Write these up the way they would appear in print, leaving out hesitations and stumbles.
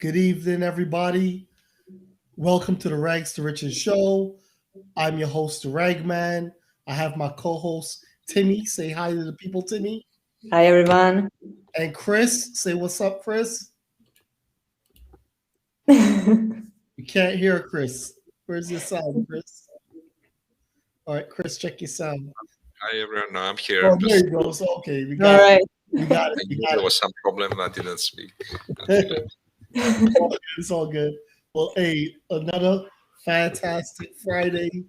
Good evening, everybody. Welcome to the Rags to Riches show. I'm your host, Ragman. I have my co-host, Timmy. Say hi to the people, Timmy. Hi everyone. And Chris. Say what's up, Chris. You can't hear Chris. Where's your sound, Chris? All right, Chris, check your sound. Hi everyone, no, I'm here. Oh, I'm there just you go. So, okay, we All got it. right. We got it. I We knew got there it. was some problem. I didn't speak. Until It's all good. Well, hey, another fantastic Friday.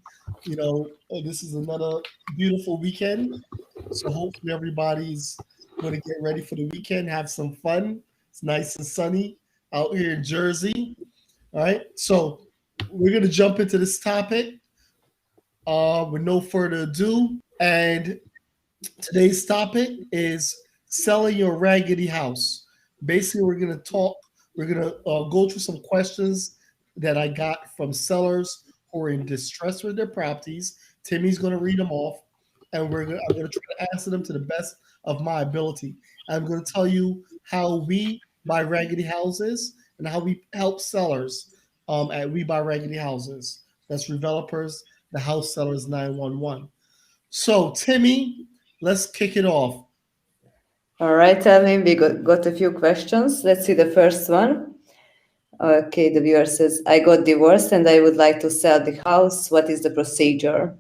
This is another beautiful weekend. So hopefully everybody's going to get ready for the weekend, have some fun. It's nice and sunny out here in Jersey. All right. So we're going to jump into this topic with no further ado. And today's topic is selling your raggedy house. Basically, we're going to go through some questions that I got from sellers who are in distress with their properties. Timmy's going to read them off, and I'm going to try to answer them to the best of my ability. I'm going to tell you how we buy raggedy houses and how we help sellers at We Buy Raggedy Houses. That's developers, the house sellers 911. So, Timmy, let's kick it off. All right, tell me, we got a few questions. Let's see the first one. Okay, the viewer says, I got divorced and I would like to sell the house. What is the procedure?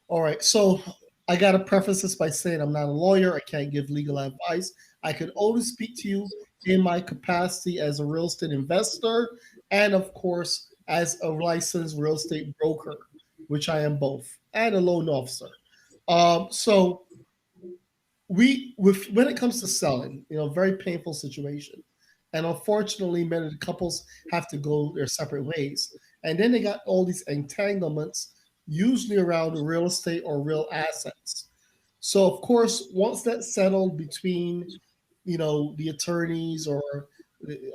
All right, so I got to preface this by saying I'm not a lawyer. I can't give legal advice. I can only speak to you in my capacity as a real estate investor and, of course, as a licensed real estate broker, which I am both, and a loan officer. So when it comes to selling, very painful situation. And unfortunately, many of the couples have to go their separate ways. And then they got all these entanglements, usually around real estate or real assets. So of course, once that's settled between, the attorneys or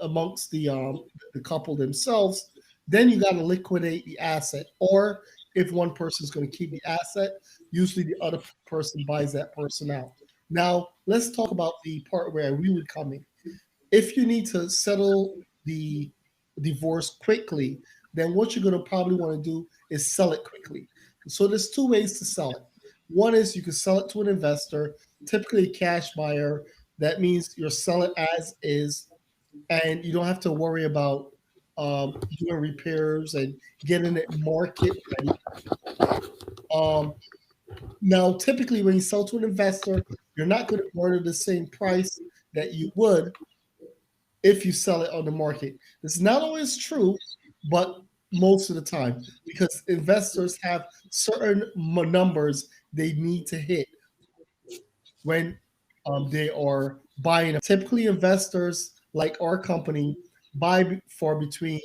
amongst the couple themselves, then you got to liquidate the asset. Or if one person is going to keep the asset, usually the other person buys that person out. Now, let's talk about the part where we would come in. If you need to settle the divorce quickly, then what you're going to probably want to do is sell it quickly. So there's two ways to sell it. One is you can sell it to an investor, typically a cash buyer. That means you'll sell it as is, and you don't have to worry about doing repairs and getting it market ready. Um, Now, typically, when you sell to an investor, you're not going to order the same price that you would if you sell it on the market. This is not always true, but most of the time, because investors have certain numbers they need to hit when they are buying. Typically, investors like our company buy for between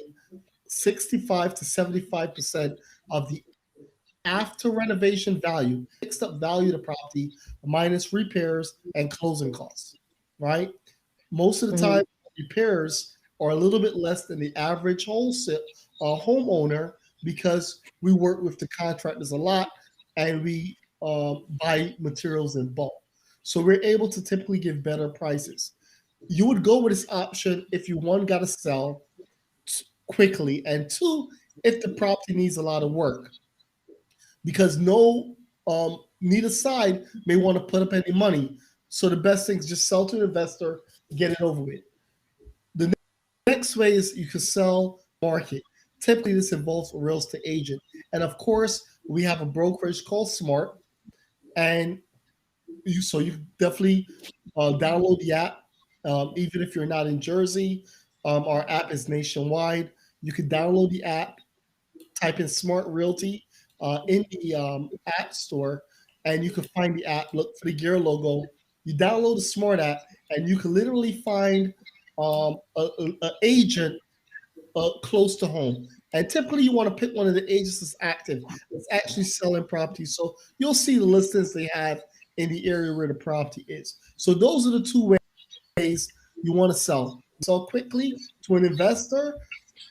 65 to 75% of the after renovation value, fixed up value of the property minus repairs and closing costs, right? Most of the Mhm. time, repairs are a little bit less than the average wholesale homeowner because we work with the contractors a lot and we buy materials in bulk. So we're able to typically give better prices. You would go with this option if you one got to sell quickly, and two, if the property needs a lot of work because neither side may want to put up any money. So the best thing is just sell to an investor, get it over with. The next way is you can sell market. Typically, this involves a real estate agent, and of course, we have a brokerage called Smart, and you definitely download the app. Even if you're not in Jersey, our app is nationwide. You can download the app, type in Smart Realty in the App Store, and you can find the app. Look for the gear logo. You download the Smart app, and you can literally find a agent close to home. And typically, you want to pick one of the agents that's active, that's actually selling properties. So you'll see the listings they have in the area where the property is. So those are the two ways you want to sell. Sell quickly to an investor,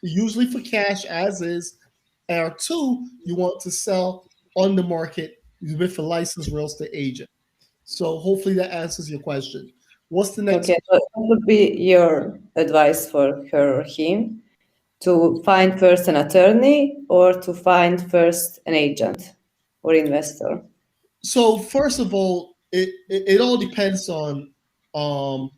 usually for cash as is, or two, you want to sell on the market with a licensed real estate agent. So hopefully that answers your question. What's the next? Okay, so what would be your advice for her or him? To find first an attorney or to find first an agent or investor? So first of all, it all depends on how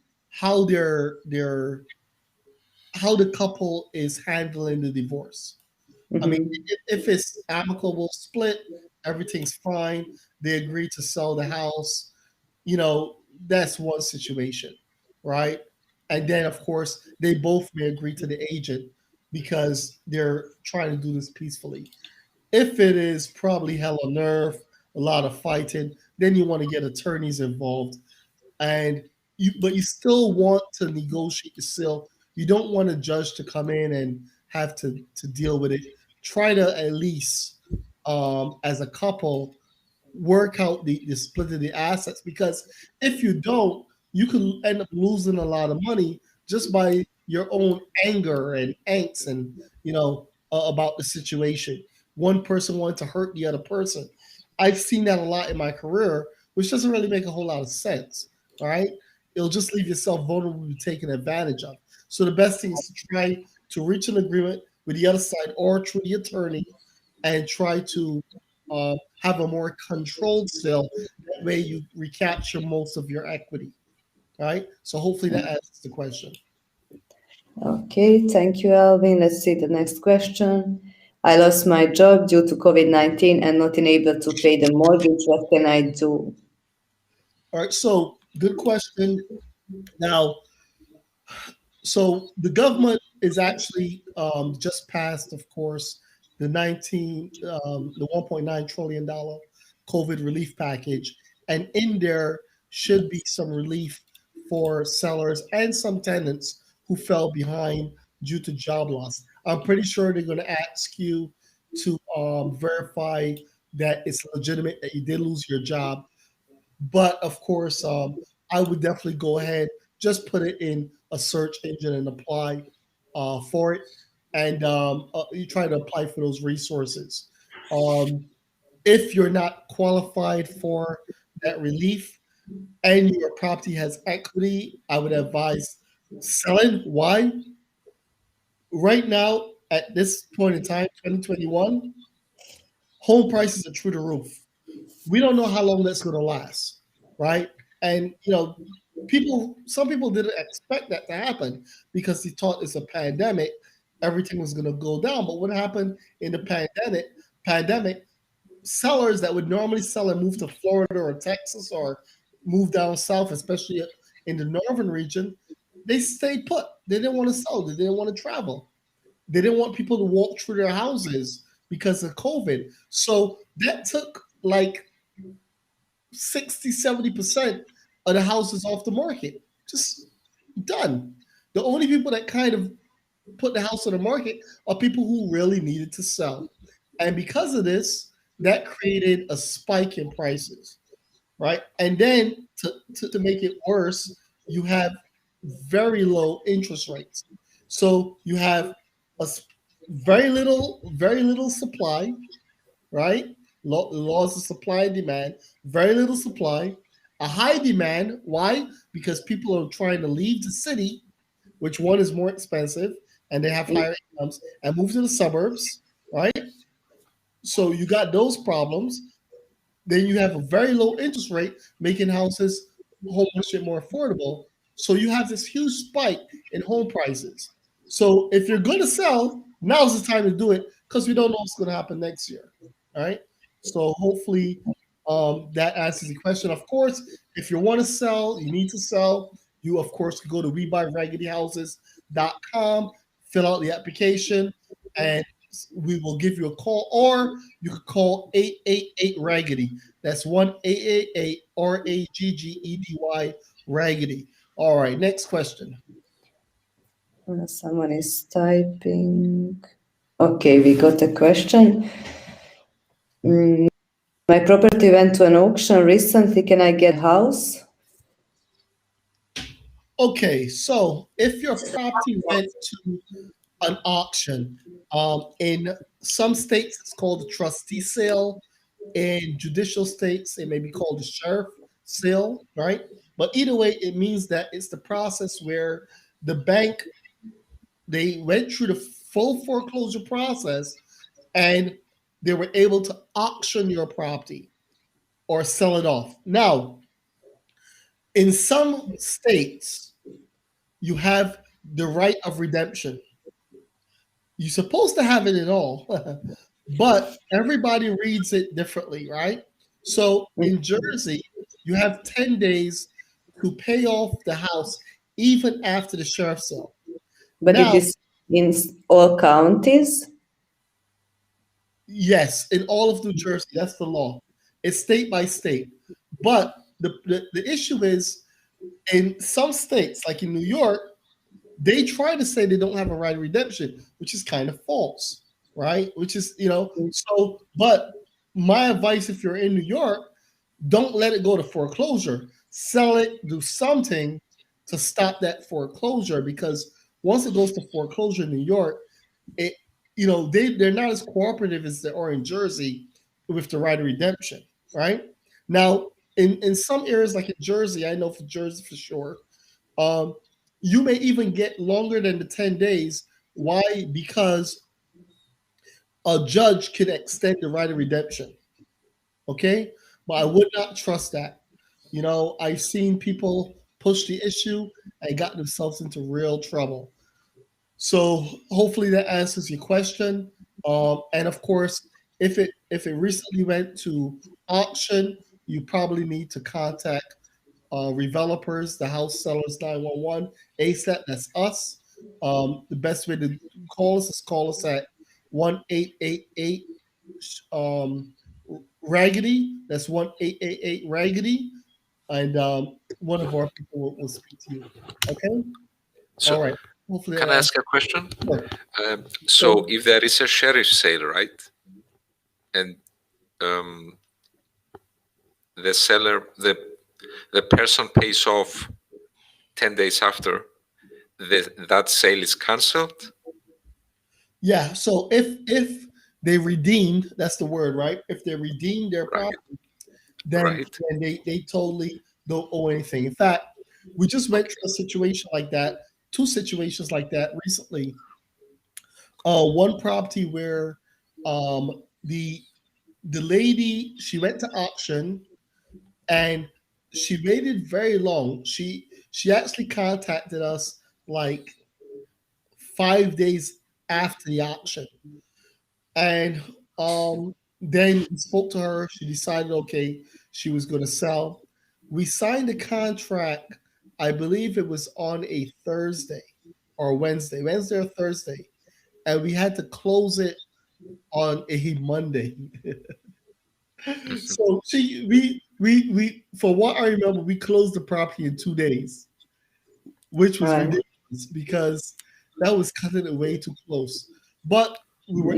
how the couple is handling the divorce. I mean, Mhm. if it's amicable split, everything's fine. They agree to sell the house. You know, that's one situation, right? And then, of course, they both may agree to the agent because they're trying to do this peacefully. If it is probably hell on earth, a lot of fighting, then you want to get attorneys involved, and but you still want to negotiate the sale. You don't want a judge to come in and have to deal with it. Try to at least, as a couple, work out the split of the assets, because if you don't, you can end up losing a lot of money just by your own anger and angst, and about the situation. One person wanted to hurt the other person. I've seen that a lot in my career, which doesn't really make a whole lot of sense. All right, it'll just leave yourself vulnerable to be taken advantage of. So the best thing is to try to reach an agreement with the other side or through the attorney, and try to have a more controlled sale. That way, you recapture most of your equity. All right. So hopefully that answers the question. Okay, thank you, Alvin. Let's see the next question. I lost my job due to COVID-19 and not able to pay the mortgage. What can I do? All right. So good question. Now, so the government is actually just passed, of course, the 1.9 trillion dollar COVID relief package, and in there should be some relief for sellers and some tenants who fell behind due to job loss. I'm pretty sure they're going to ask you to verify that it's legitimate that you did lose your job, but of course, I would definitely go ahead, just put it in a search engine and apply for it, and you try to apply for those resources. Um, if you're not qualified for that relief and your property has equity, I would advise selling. Why? Right now, at this point in time, 2021, home prices are through the roof. We don't know how long that's going to last, right? And some people didn't expect that to happen because they thought it's a pandemic, everything was going to go down. But what happened in the pandemic, sellers that would normally sell and move to Florida or Texas or move down south, especially in the northern region, they stayed put. They didn't want to sell. They didn't want to travel. They didn't want people to walk through their houses because of COVID. So that took like 60-70% of the houses off the market. Just done. The only people that kind of put the house on the market are people who really needed to sell. And because of this, that created a spike in prices, right? And then to make it worse, you have very low interest rates. So you have a very little supply, right? Laws of supply and demand, very little supply, a high demand. Why? Because people are trying to leave the city, which one is more expensive, and they have higher incomes, and move to the suburbs, right? So you got those problems. Then you have a very low interest rate, making home ownership more affordable. So you have this huge spike in home prices. So if you're going to sell, now's the time to do it, because we don't know what's going to happen next year. All right. So hopefully that answers the question. Of course, if you want to sell, you need to sell. You, of course, can go to webuyragedyhouses.com, fill out the application, and we will give you a call, or you could call 888 Raggedy. That's 1-888 RAGGEDY Raggedy. All right, next question. Someone is typing. Okay, we got a question. My property went to an auction recently. Can I get a house? Okay, so if your property went to an auction, in some states it's called a trustee sale. In judicial states, it may be called a sheriff sale, right? But either way, it means that it's the process where the bank, they went through the full foreclosure process and they were able to auction your property or sell it off. Now, in some states, you have the right of redemption. You're supposed to have it in all, but everybody reads it differently, right? So in Jersey, you have 10 days to pay off the house even after the sheriff's sale. But it Now, is in all counties. yes, in all of New Jersey, that's the law. It's state by state. But the issue is in some states, like in New York, they try to say they don't have a right of redemption, which is kind of false, right? Which is, so, but my advice if you're in New York, don't let it go to foreclosure. Sell it, do something to stop that foreclosure, because once it goes to foreclosure in New York, it, they're not as cooperative as they are in Jersey with the right of redemption, right? Now, in some areas like in Jersey, I know for Jersey for sure, you may even get longer than the 10 days. Why? Because a judge can extend the right of redemption. Okay? But I would not trust that. I've seen people push the issue and got themselves into real trouble. So hopefully that answers your question. And of course, if it recently went to auction, you probably need to contact Revelopers, the House Sellers 911, ASAP. That's us. The best way to call us is call us at 1-888 Raggedy. That's 1-888 Raggedy, and one of our people will speak to you. Okay. So, all right. Hopefully, can I ask a question? Sure. So, if there is a sheriff sale, right, and the seller, the person pays off 10 days after, that sale is cancelled? Yeah. So if they redeemed, that's the word, right? If they redeemed their property, then they totally don't owe anything. In fact, we just went through a situation like that, two situations like that recently. One property where the lady, she went to auction and she waited very long. She actually contacted us like 5 days after the auction. And then we spoke to her. She decided, okay, she was going to sell. We signed the contract, I believe it was on a Thursday or Wednesday or Thursday. And we had to close it on a Monday. So we for what I remember, we closed the property in 2 days, which was ridiculous because that was cutting it way too close. But we were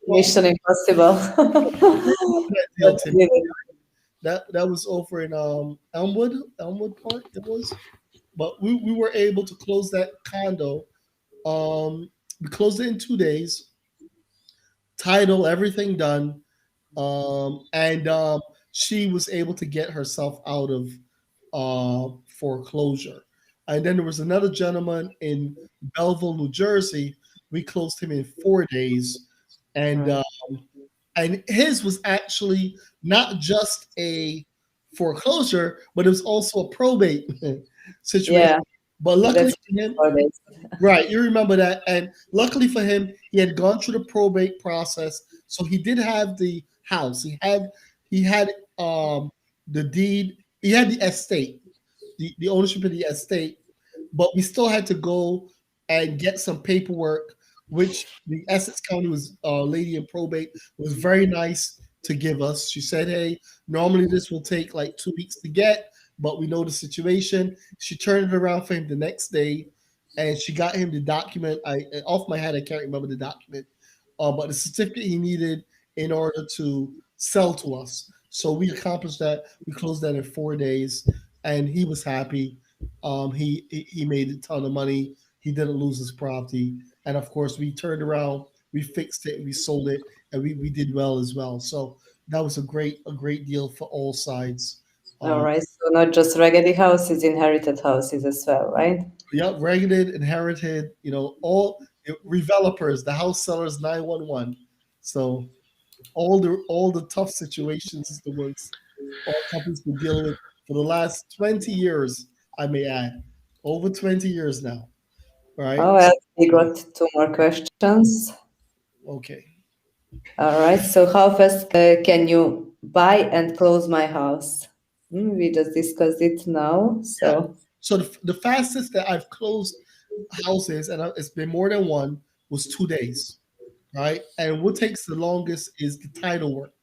Mission Impossible. that was over in Elmwood Park. It was, but we were able to close that condo. We closed it in 2 days. Title, everything done. And she was able to get herself out of foreclosure. And then there was another gentleman in Belleville, New Jersey. We closed him in 4 days, and his was actually not just a foreclosure, but it was also a probate situation. Yeah. But luckily for him, right, you remember that. And luckily for him, he had gone through the probate process, so he did have the house. He had the deed. He had the estate, the ownership of the estate. But we still had to go and get some paperwork, which the Essex County lady in probate was very nice to give us. She said, "Hey, normally this will take like 2 weeks to get, but we know the situation." She turned it around for him the next day, and she got him the document. Off my head, I can't remember the document, but the certificate he needed in order to sell to us. So we accomplished that. We closed that in 4 days, and he was happy. He made a ton of money. He didn't lose his property, and of course, we turned around, we fixed it, we sold it, and we did well as well. So that was a great deal for all sides. All right. So not just raggedy houses, inherited houses as well, right? Yep, ragged, inherited, all developers, the house sellers 911. So all the tough situations is the ones all companies been dealing with for the last 20 years, I may add. Over 20 years now. Right? Oh, well, we got two more questions. Okay. All right. So how fast can you buy and close my house? We just discussed it now. Yeah. So So the fastest that I've closed houses, and it's been more than one, was 2 days. Right? And what takes the longest is the title work.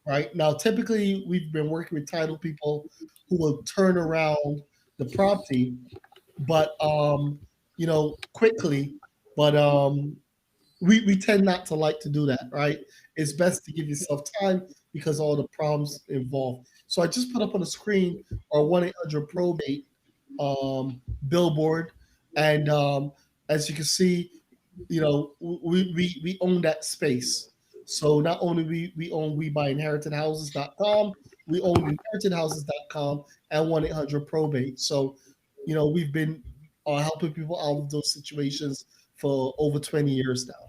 Right? Now, typically, we've been working with title people who will turn around the property, but quickly. But we tend not to like to do that, right? It's best to give yourself time because all the problems involved. So I just put up on the screen our 1-800 probate billboard, and as you can see, we own that space. So not only we own webuyinheritedhouses.com, we own inheritedhouses.com and 1-800 probate. So we've been helping people out of those situations for over 20 years now.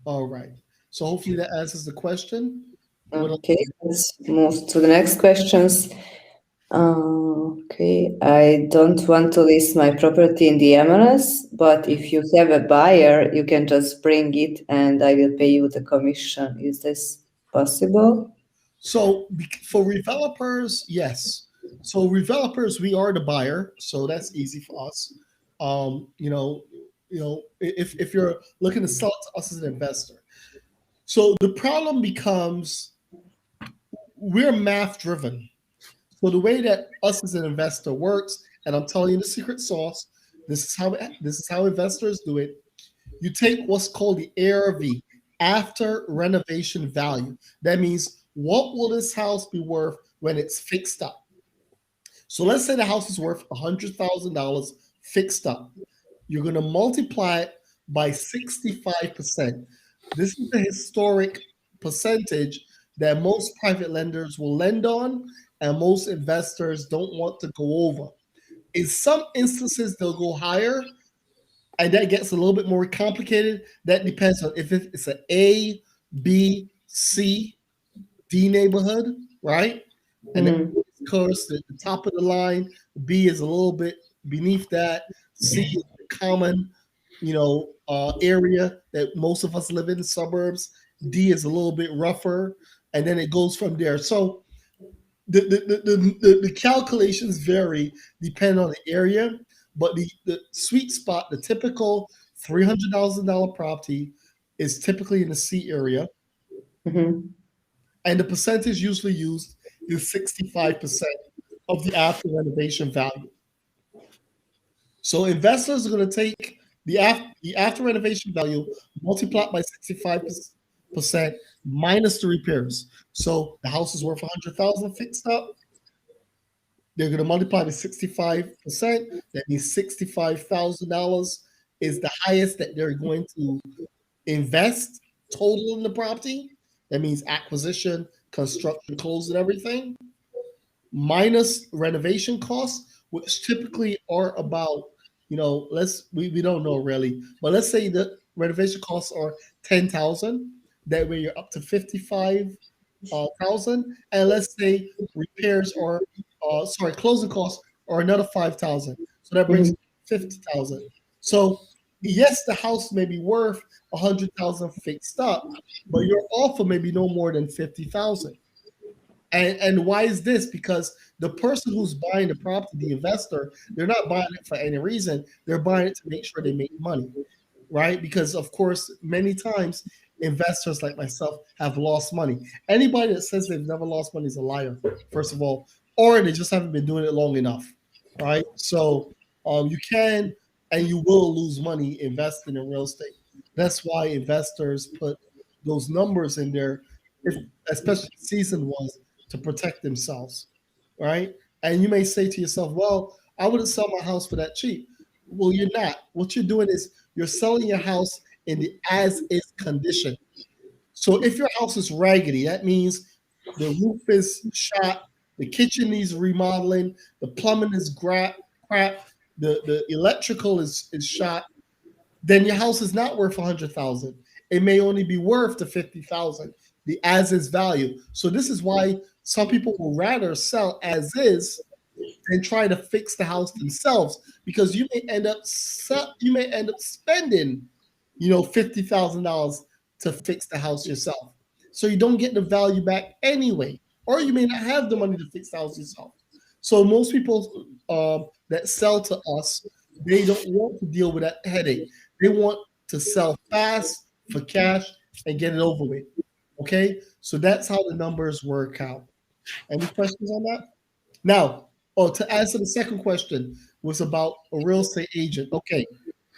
All right. So hopefully that answers the question. okay, let's move to the next questions. Okay, I don't want to list my property in the MLS, but if you have a buyer, you can just bring it and I will pay you the commission. Is this possible? So for developers, yes. So developers, we are the buyer, so that's easy for us. If you're looking to sell to us as an investor, so the problem becomes we're math driven. So the way that us as an investor works, and I'm telling you the secret sauce, this is how investors do it. You take what's called the ARV, after renovation value. That means what will this house be worth when it's fixed up? So let's say the house is worth $100,000 fixed up. You're going to multiply it by 65%. This is the historic percentage that most private lenders will lend on and most investors don't want to go over. In some instances, they'll go higher, and that gets a little bit more complicated. That depends on if it's an A, B, C, D neighborhood, right? And then, of course, the top of the line, B is a little bit beneath that. C is the common, area that most of us live in, the suburbs. D is a little bit rougher, and then it goes from there. So the calculations vary depending on the area, but the sweet spot, the typical $300,000 property is typically in the C area. And the percentage usually used is 65% of the after renovation value. So investors are going to take the after renovation value multiplied by 65% minus the repairs. So the house is worth $100,000 fixed up. They're going to multiply by 65%. That means $65,000 is the highest that they're going to invest total in the property. That means acquisition, construction, closing, everything, minus renovation costs, which typically are about, we don't know really, but let's say the renovation costs are 10,000. That way you're up to 55,000, and let's say repairs are, closing costs are another 5,000. So that brings 50,000. So yes, the house may be worth 100,000 fixed up, but your offer may be no more than 50,000. And why is this? Because the person who's buying the property, the investor, they're not buying it for any reason. They're buying it to make sure they make money, right? Because of course, many times investors like myself have lost money. Anybody that says they've never lost money is a liar, first of all, or they just haven't been doing it long enough, right? So you can and you will lose money investing in real estate. That's why investors put those numbers in there, especially seasoned ones, to protect themselves, right? And you may say to yourself, well, I wouldn't sell my house for that cheap. Well, you're not. What you're doing is you're selling your house in the as-is condition. So if your house is raggedy, that means the roof is shot, the kitchen needs remodeling, the plumbing is crap, the electrical is shot, then your house is not worth 100,000. It may only be worth the 50,000, the as is value. So this is why some people will rather sell as is and try to fix the house themselves, because you may end up spending, $50,000 to fix the house yourself. So you don't get the value back anyway, or you may not have the money to fix the house yourself. So most people that sell to us, they don't want to deal with that headache. They want to sell fast for cash and get it over with. Okay, so that's how the numbers work out. Any questions on that? Now, to answer the second question was about a real estate agent. Okay,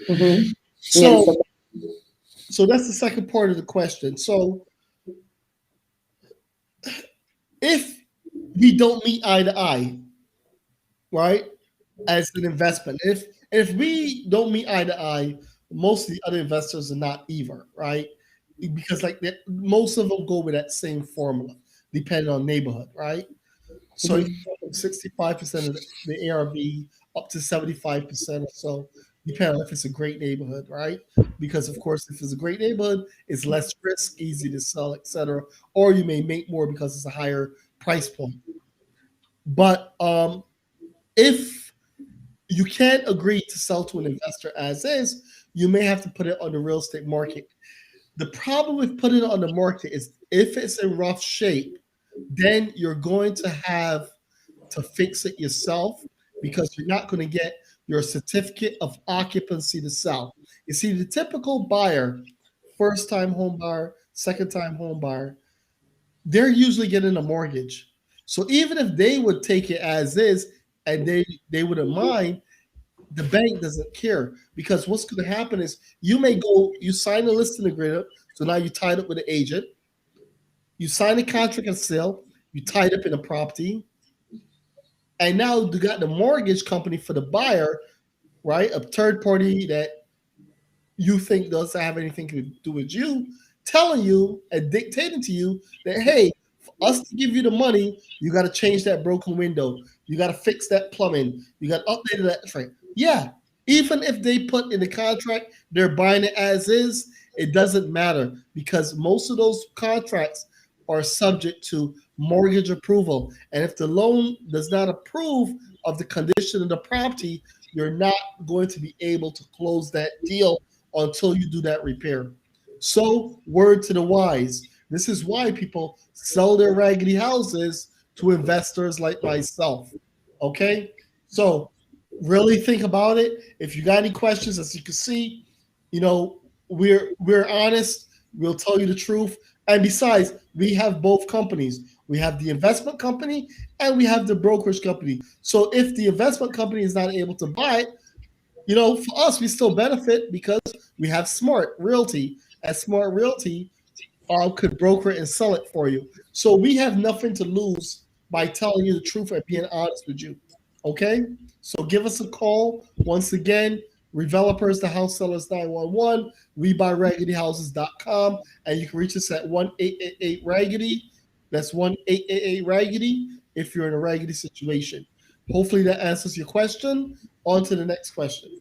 Mhm. so Yes. so that's the second part of the question. So if we don't meet eye to eye, right, as an investment, if we don't meet eye to eye, most of the other investors are not either, right? Because most of them go with that same formula, depending on neighborhood, right? So you Mhm. can go from 65% of the ARV up to 75% or so, depending on if it's a great neighborhood, right? Because of course, if it's a great neighborhood, it's less risk, easy to sell, etc. Or you may make more because it's a higher price point. But if you can't agree to sell to an investor as is, you may have to put it on the real estate market. The problem with putting it on the market is if it's in rough shape, then you're going to have to fix it yourself because you're not going to get your certificate of occupancy to sell. You see, the typical buyer, first time home buyer, second time home buyer, they're usually getting a mortgage. So even if they would take it as is and they wouldn't mind, the bank doesn't care because what's going to happen is you sign a listing agreement, so now you're tied up with an agent, you sign a contract of sale, you tied up in a property, and now you got the mortgage company for the buyer, right? A third party that you think doesn't have anything to do with you, telling you and dictating to you that, hey, for us to give you the money, you got to change that broken window. You got to fix that plumbing. You got to update that thing. Yeah, even if they put in the contract they're buying it as is, it doesn't matter because most of those contracts are subject to mortgage approval. And if the loan does not approve of the condition of the property, you're not going to be able to close that deal until you do that repair. So, word to the wise. This is why people sell their raggedy houses to investors like myself. Okay? So, really think about it. If you got any questions, as you can see, we're honest. We'll tell you the truth. And besides, we have both companies. We have the investment company and we have the brokerage company. So if the investment company is not able to buy it, for us, we still benefit because we have Smart Realty, and Smart Realty could broker it and sell it for you. So we have nothing to lose by telling you the truth and being honest with you. Okay? So give us a call. Once again, Revelopers, the House Sellers 911, webuyragedyhouses.com, and you can reach us at 1-888-RAGGEDY. That's 1-888-RAGGEDY if you're in a raggedy situation. Hopefully that answers your question. On to the next question.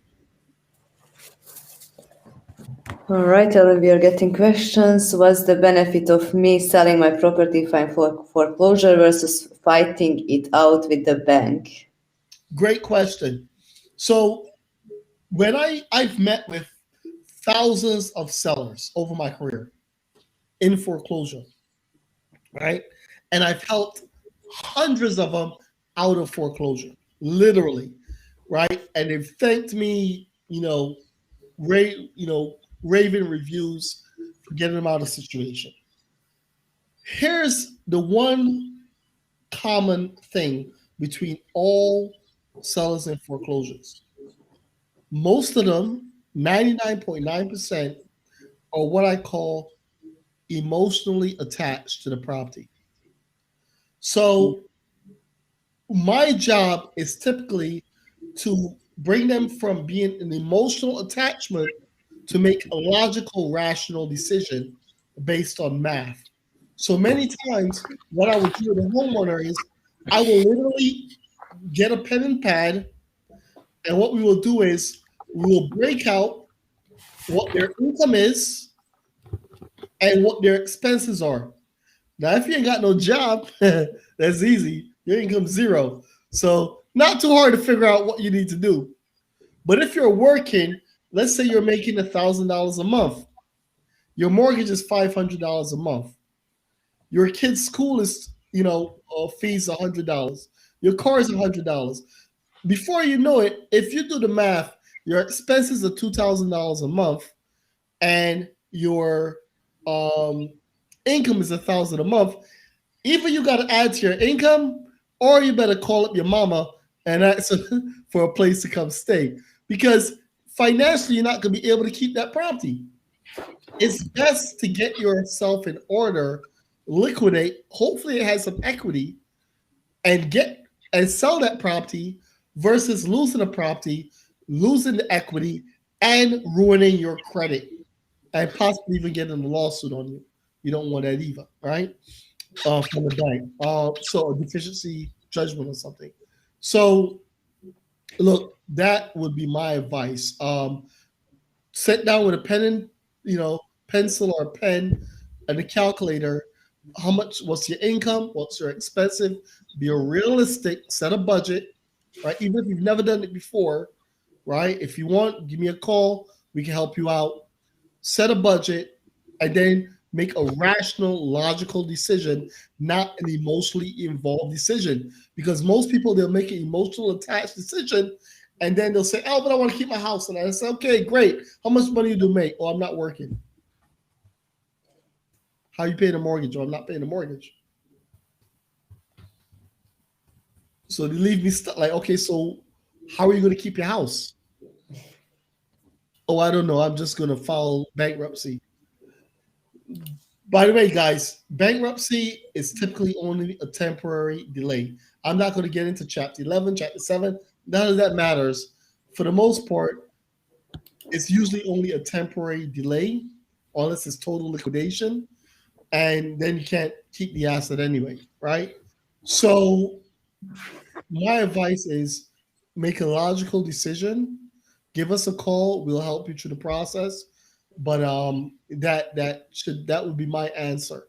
All right, Ellen, we are getting questions. What's the benefit of me selling my property if I'm foreclosure versus fighting it out with the bank? Great question. So when I've met with thousands of sellers over my career in foreclosure, right? And I've helped hundreds of them out of foreclosure, literally, right? And they've thanked me, raving reviews for getting them out of the situation. Here's the one common thing between all sellers and foreclosures. Most of them, 99.9%, are what I call emotionally attached to the property. So my job is typically to bring them from being an emotional attachment to make a logical, rational decision based on math. So many times, what I would do with a homeowner is I will literally get a pen and pad, and what we will do is we will break out what their income is and what their expenses are. Now, if you ain't got no job, that's easy. Your income's zero. So, not too hard to figure out what you need to do. But if you're working, let's say you're making $1,000 a month, your mortgage is $500 a month. Your kid's school is, fees $100. Your car is $100. Before you know it, if you do the math, your expenses are $2,000 a month, and your income is $1,000 a month. Either you got to add to your income, or you better call up your mama and ask for a place to come stay, because financially you're not going to be able to keep that property. It's best to get yourself in order, liquidate. Hopefully, it has some equity, and sell that property versus losing a property, losing the equity, and ruining your credit, and possibly even getting a lawsuit on you. You don't want that either, right? From the bank. So a deficiency judgment or something. So look, that would be my advice. Sit down with a pen and pencil or a pen and a calculator. How much? What's your income? What's your expensive? Be a realistic. Set a budget, right? Even if you've never done it before, right? If you want, give me a call. We can help you out. Set a budget, and then make a rational, logical decision, not an emotionally involved decision. Because most people, they'll make an emotional attached decision, and then they'll say, "Oh, but I want to keep my house." And I say, "Okay, great. How much money do you make?" "Oh, I'm not working." "How you paying the mortgage?" "Oh, I'm not paying the mortgage." So they leave me stuck. Like, okay, so how are you going to keep your house? "Oh, I don't know. I'm just going to file bankruptcy." By the way, guys, bankruptcy is typically only a temporary delay. I'm not going to get into Chapter 11, Chapter 7. None of that matters. For the most part, it's usually only a temporary delay, unless it's total liquidation, and then you can't keep the asset anyway, right? So my advice is make a logical decision. Give us a call. We'll help you through the process. But that would be my answer.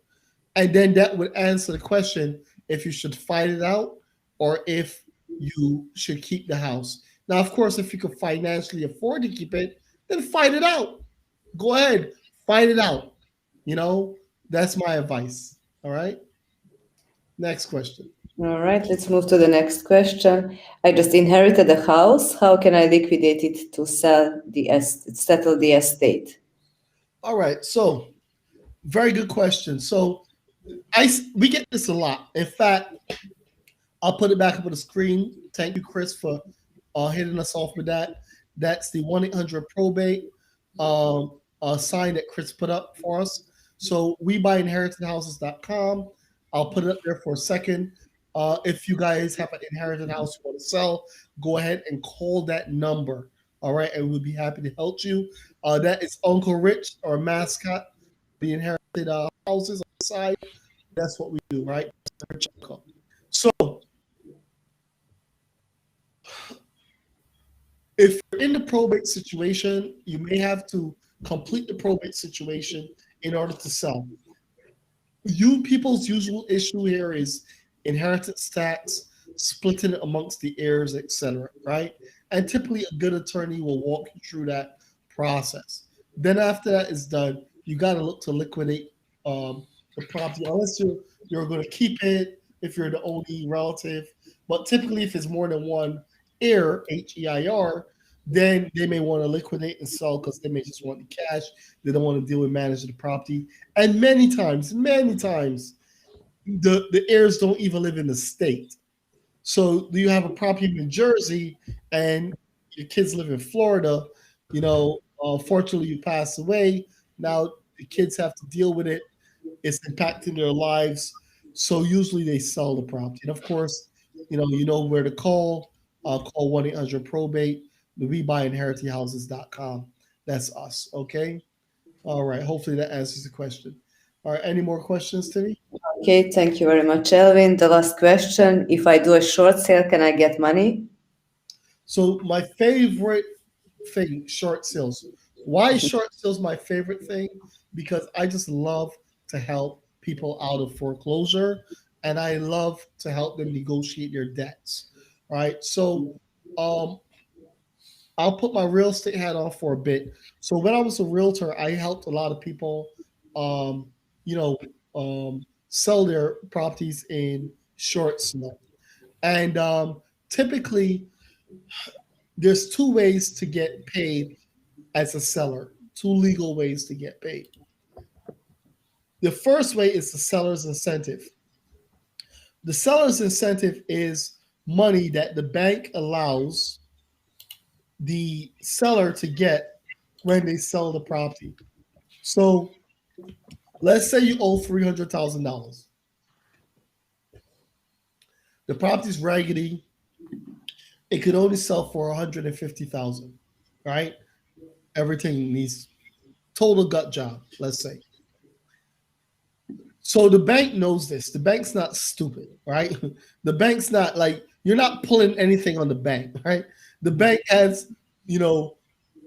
And then that would answer the question if you should fight it out or if you should keep the house. Now, of course, if you could financially afford to keep it, then fight it out. Go ahead, fight it out. That's my advice. All right. Next question. All right, let's move to the next question. I just inherited a house. How can I liquidate it to settle the estate? All right. So, very good question. So, we get this a lot. In fact, I'll put it back up on the screen. Thank you, Chris, for hitting us off with that. That's the 1-800-probate sign that Chris put up for us. So webuyinheritedhouses.com. I'll put it up there for a second. If you guys have an inherited house you want to sell, go ahead and call that number. All right, and we'll be happy to help you. That is Uncle Rich, our mascot, the inherited houses on the side. That's what we do, right? So, if you're in the probate situation, you may have to complete the probate situation in order to sell. People's usual issue here is inheritance tax, splitting it amongst the heirs, etc. Right? And typically, a good attorney will walk you through that process. Then, after that is done, you got to look to liquidate the property, unless you're going to keep it if you're the only relative. But typically, if it's more than one heir, HEIR, then they may want to liquidate and sell because they may just want the cash. They don't want to deal with managing the property. And many times, the heirs don't even live in the state. So you have a property in New Jersey and your kids live in Florida. Fortunately, you pass away. Now the kids have to deal with it. It's impacting their lives. So usually they sell the property. And of course, you know where to call. Call 1-800-probate. The webuyinheritedhouses.com. That's us. Okay. All right. Hopefully that answers the question. All right, any more questions, Timmy? Okay, thank you very much, Elvin. The last question: if I do a short sale, can I get money? So my favorite thing, short sales. Why is short sales my favorite thing? Because I just love to help people out of foreclosure, and I love to help them negotiate their debts. Right. So um, I'll put my real estate hat on for a bit. So when I was a realtor, I helped a lot of people, um, you know, sell their properties in short sale. And typically, there's two ways to get paid as a seller, two legal ways to get paid. The first way is the seller's incentive. The seller's incentive is money that the bank allows the seller to get when they sell the property. So let's say you owe $300,000. The property's raggedy. It could only sell for 150,000, right? Everything needs total gut job, let's say. So the bank knows this. The bank's not stupid, right? The bank's not like you're not pulling anything on the bank, right? The bank has, you know,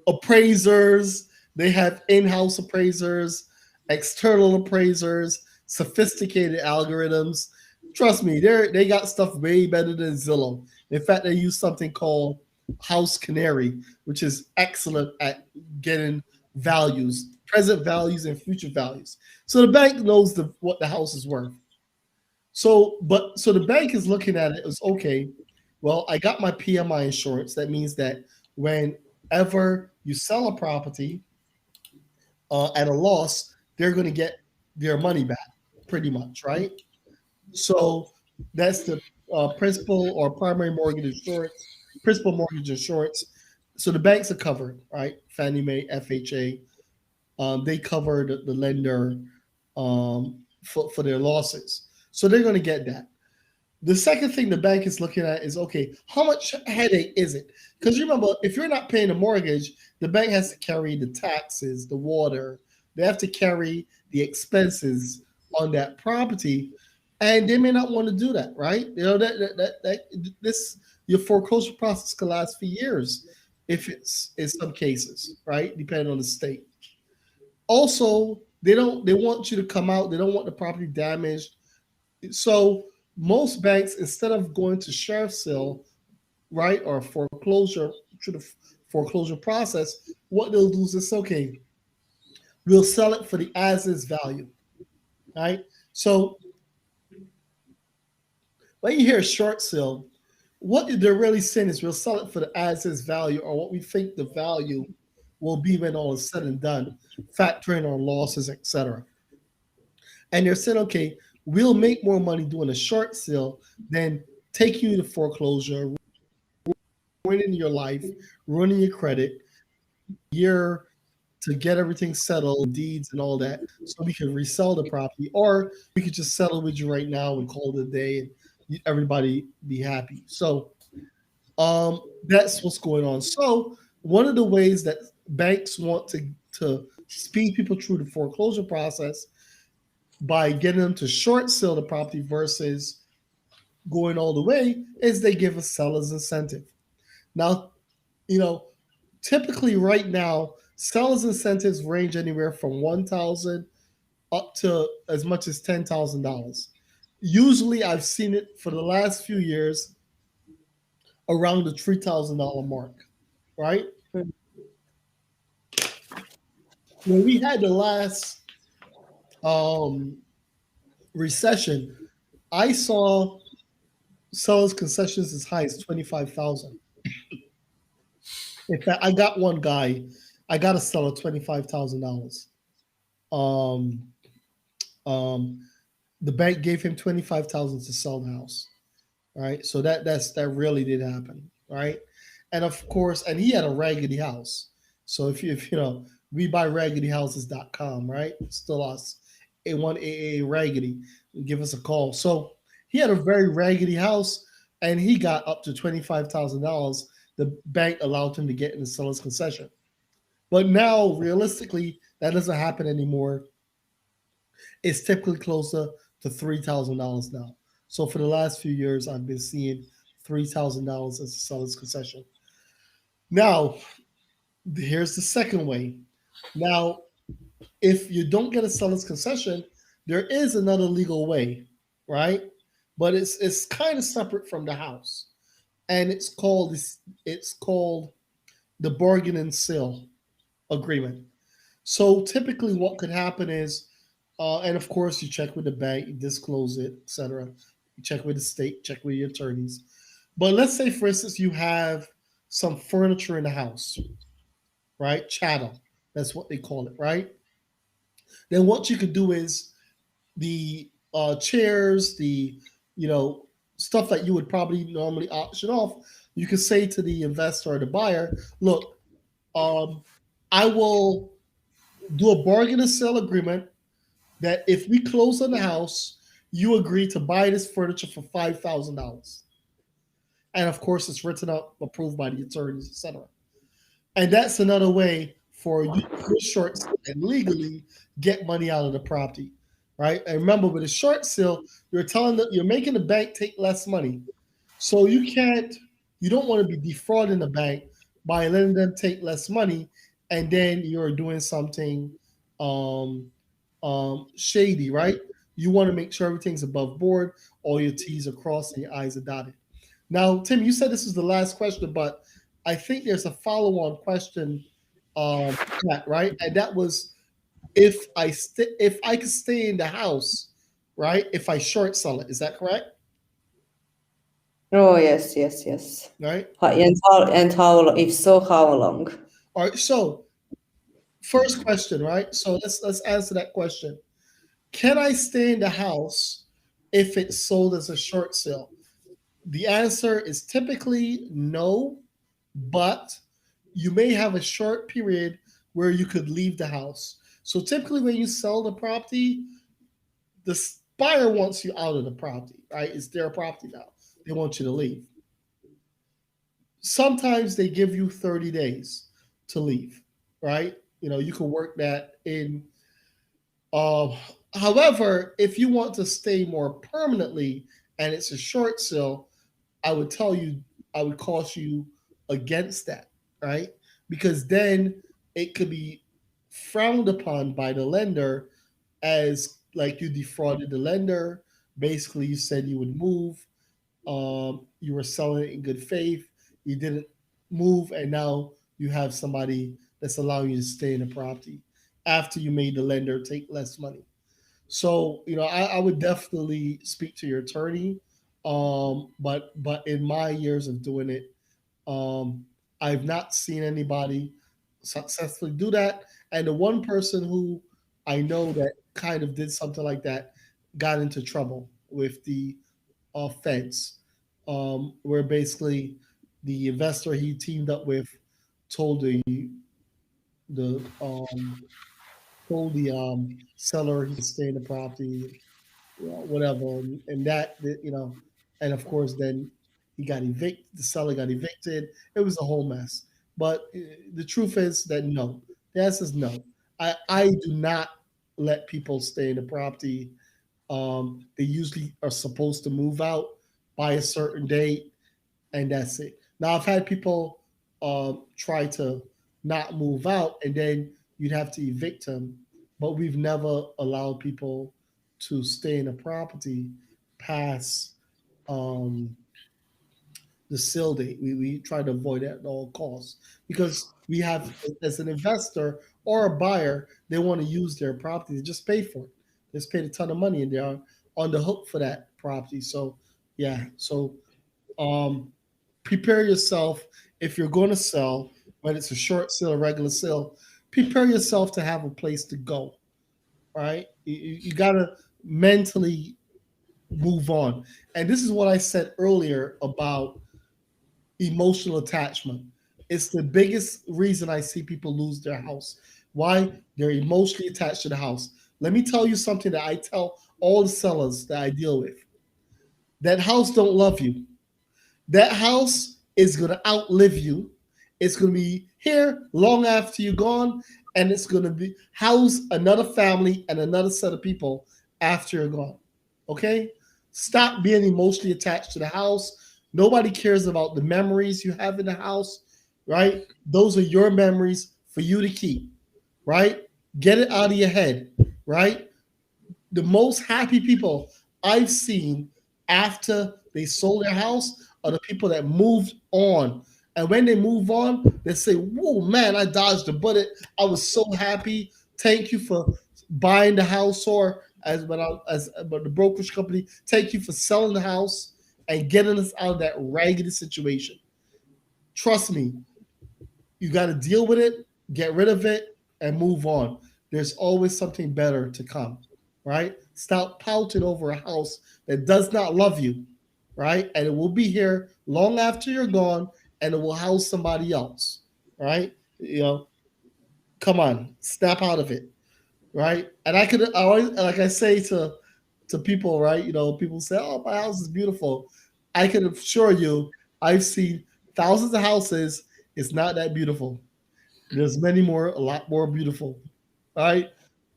appraisers, they have in-house appraisers, external appraisers, sophisticated algorithms. Trust me, they got stuff way better than Zillow. In fact, they use something called House Canary, which is excellent at getting values, present values and future values. So the bank knows what the house is worth. So the bank is looking at it as okay. Well, I got my PMI insurance. That means that whenever you sell a property at a loss, they're going to get their money back, pretty much, right? So that's the principal or primary mortgage insurance, principal mortgage insurance. So the banks are covered, right? Fannie Mae, FHA, they cover the lender for their losses. So they're going to get that. The second thing the bank is looking at is okay, how much headache is it? Because remember, if you're not paying a mortgage, the bank has to carry the taxes, the water, they have to carry the expenses on that property, and they may not want to do that, right? You know that this your foreclosure process can last for years if it's in some cases, right? Depending on the state. Also, they want you to come out, they don't want the property damaged. So most banks, instead of going to sheriff's sale, right, or foreclosure through the foreclosure process, what they'll do is it's okay. We'll sell it for the as is value, right? So when you hear short sale, what they're really saying is we'll sell it for the as is value or what we think the value will be when all is said and done, factoring on losses, etc. And they're saying, okay, we'll make more money doing a short sale than taking you to foreclosure, ruining your life, ruining your credit, year to get everything settled, deeds and all that, so we can resell the property, or we could just settle with you right now and call it a day and everybody be happy. So that's what's going on. So one of the ways that banks want to speed people through the foreclosure process by getting them to short sell the property versus going all the way is they give a seller's incentive. Now, you know, typically right now, sellers incentives range anywhere from 1,000 up to as much as $10,000. Usually I've seen it for the last few years around the $3,000 mark, right? When we had the last recession, I saw sellers concessions as high as 25,000. In fact, I got one guy, I got a seller $25,000. Um, the bank gave him 25,000 to sell the house, right? So that really did happen, right? And of course, and he had a raggedy house. So if you know, we buy raggedyhouses.com, right? Still us, A1AA Raggedy. Give us a call. So he had a very raggedy house, and he got up to $25,000. The bank allowed him to get in the seller's concession. But now, realistically, that doesn't happen anymore. It's typically closer to $3,000 now. So for the last few years, I've been seeing $3,000 as a seller's concession. Now, here's the second way. Now, if you don't get a seller's concession, there is another legal way, right? But it's kind of separate from the house, and it's called the bargain and sale agreement. So typically, what could happen is, and of course, you check with the bank, you disclose it, etc. You check with the state, check with your attorneys. But let's say, for instance, you have some furniture in the house, right? Chattel, that's what they call it, right? Then what you could do is the chairs, the you know stuff that you would probably normally auction off. You could say to the investor or the buyer, "Look, um, I will do a bargain and sale agreement that if we close on the house, you agree to buy this furniture for $5,000." And of course, it's written up, approved by the attorneys, etc. And that's another way for you to short sale and legally get money out of the property, right? And remember, with a short sale, you're telling that you're making the bank take less money, so you don't want to be defrauding the bank by letting them take less money, and then you're doing something um, shady, right? You want to make sure everything's above board, all your T's are crossed and your I's are dotted. Now, Tim, you said this is the last question, but I think there's a follow-on question, right? And that was if I could stay in the house, right? If I short sell it, is that correct? Oh, yes, yes, yes. Right. And how, if so, how long? All right. So, first question, right? So let's answer that question. Can I stay in the house if it's sold as a short sale? The answer is typically no, but you may have a short period where you could leave the house. So typically, when you sell the property, the buyer wants you out of the property, right? It's their property now. They want you to leave. Sometimes they give you 30 days to leave, right? You can work that in. Uh, However, if you want to stay more permanently and it's a short sale, I would tell you, I would caution you against that, right? Because then it could be frowned upon by the lender as like you defrauded the lender. Basically, you said you would move, you were selling it in good faith, you didn't move, and now you have somebody that's allowing you to stay in the property after you made the lender take less money. So, I would definitely speak to your attorney. But in my years of doing it, um, I've not seen anybody successfully do that. And the one person who I know that kind of did something like that got into trouble with the feds, where basically the investor he teamed up with told the told the seller he could stay in the property, whatever, and and of course then he got evicted. The seller got evicted. It was a whole mess. But the truth is that no. The answer is no. I do not let people stay in the property. They usually are supposed to move out by a certain date, and that's it. Now I've had people try to not move out, and then you'd have to evict them. But we've never allowed people to stay in a property past um, the sale date. We try to avoid that at all costs because we have, as an investor or a buyer, they want to use their property. They just pay for it. They just paid a ton of money and they're on the hook for that property. So, yeah. So, um, prepare yourself if you're going to sell, whether it's a short sale or regular sale, prepare yourself to have a place to go, right? You got to mentally move on. And this is what I said earlier about emotional attachment. It's the biggest reason I see people lose their house. Why? They're emotionally attached to the house. Let me tell you something that I tell all the sellers that I deal with. That house don't love you. That house is going to outlive you, It's going to be here long after you're gone, and it's going to be house another family and another set of people after you're gone. Okay? Stop being emotionally attached to the house. Nobody cares about the memories you have in the house, right? Those are your memories for you to keep, right? Get it out of your head, right? The most happy people I've seen after they sold their house are the people that moved on. And when they move on, they say, "Whoa, man, I dodged a bullet. I was so happy. Thank you for buying the house," or but the brokerage company, "Thank you for selling the house and getting us out of that raggedy situation." Trust me, you got to deal with it, get rid of it, and move on. There's always something better to come, right? Stop pouting over a house that does not love you, right? And it will be here long after you're gone, and it will house somebody else, right? Come on, snap out of it, right? And I always, like I say to people, right? People say, "Oh, my house is beautiful." I can assure you, I've seen thousands of houses. It's not that beautiful. There's many more, a lot more beautiful. All right.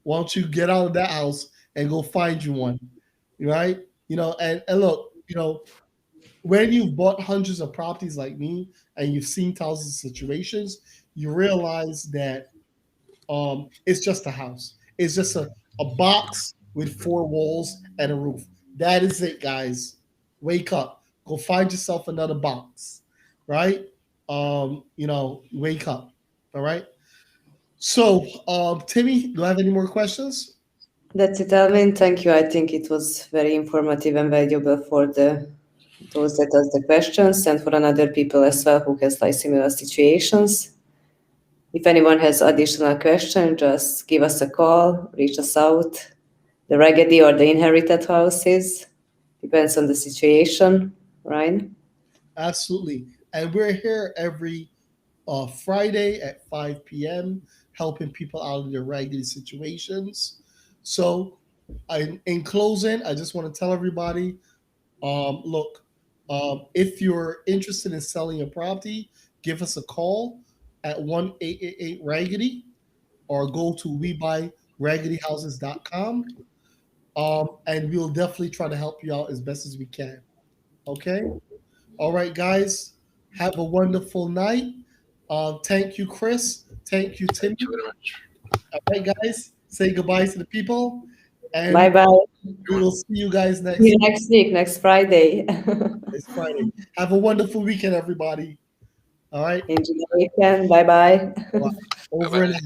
Why don't you get out of that house and go find you one? Right? And look, when you've bought hundreds of properties like me and you've seen thousands of situations, you realize that it's just a house. It's just a box with four walls and a roof. That is it, guys. Wake up. Go find yourself another box. Right? Wake up. All right. So, Timmy, do I have any more questions? That's it, Alvin. Thank you. I think it was very informative and valuable for those that ask the questions and for another people as well who has like similar situations. If anyone has additional questions, just give us a call, reach us out. The raggedy or the inherited houses depends on the situation, right? Absolutely. And we're here every Friday at 5 p.m. helping people out of their raggedy situations. So, in closing, I just want to tell everybody, look, if you're interested in selling your property, give us a call at 1-888-RAGGEDY or go to webuyragedyhouses.com. And we'll definitely try to help you out as best as we can. Okay? All right, guys. Have a wonderful night. Thank you, Chris. Thank you, Timmy. Thank you very much. All right, guys. Say goodbye to the people. And Bye bye. we will see you guys next See you next week, next Friday. Friday. Have a wonderful weekend, everybody. All right. Enjoy the weekend. Bye bye. Over and out.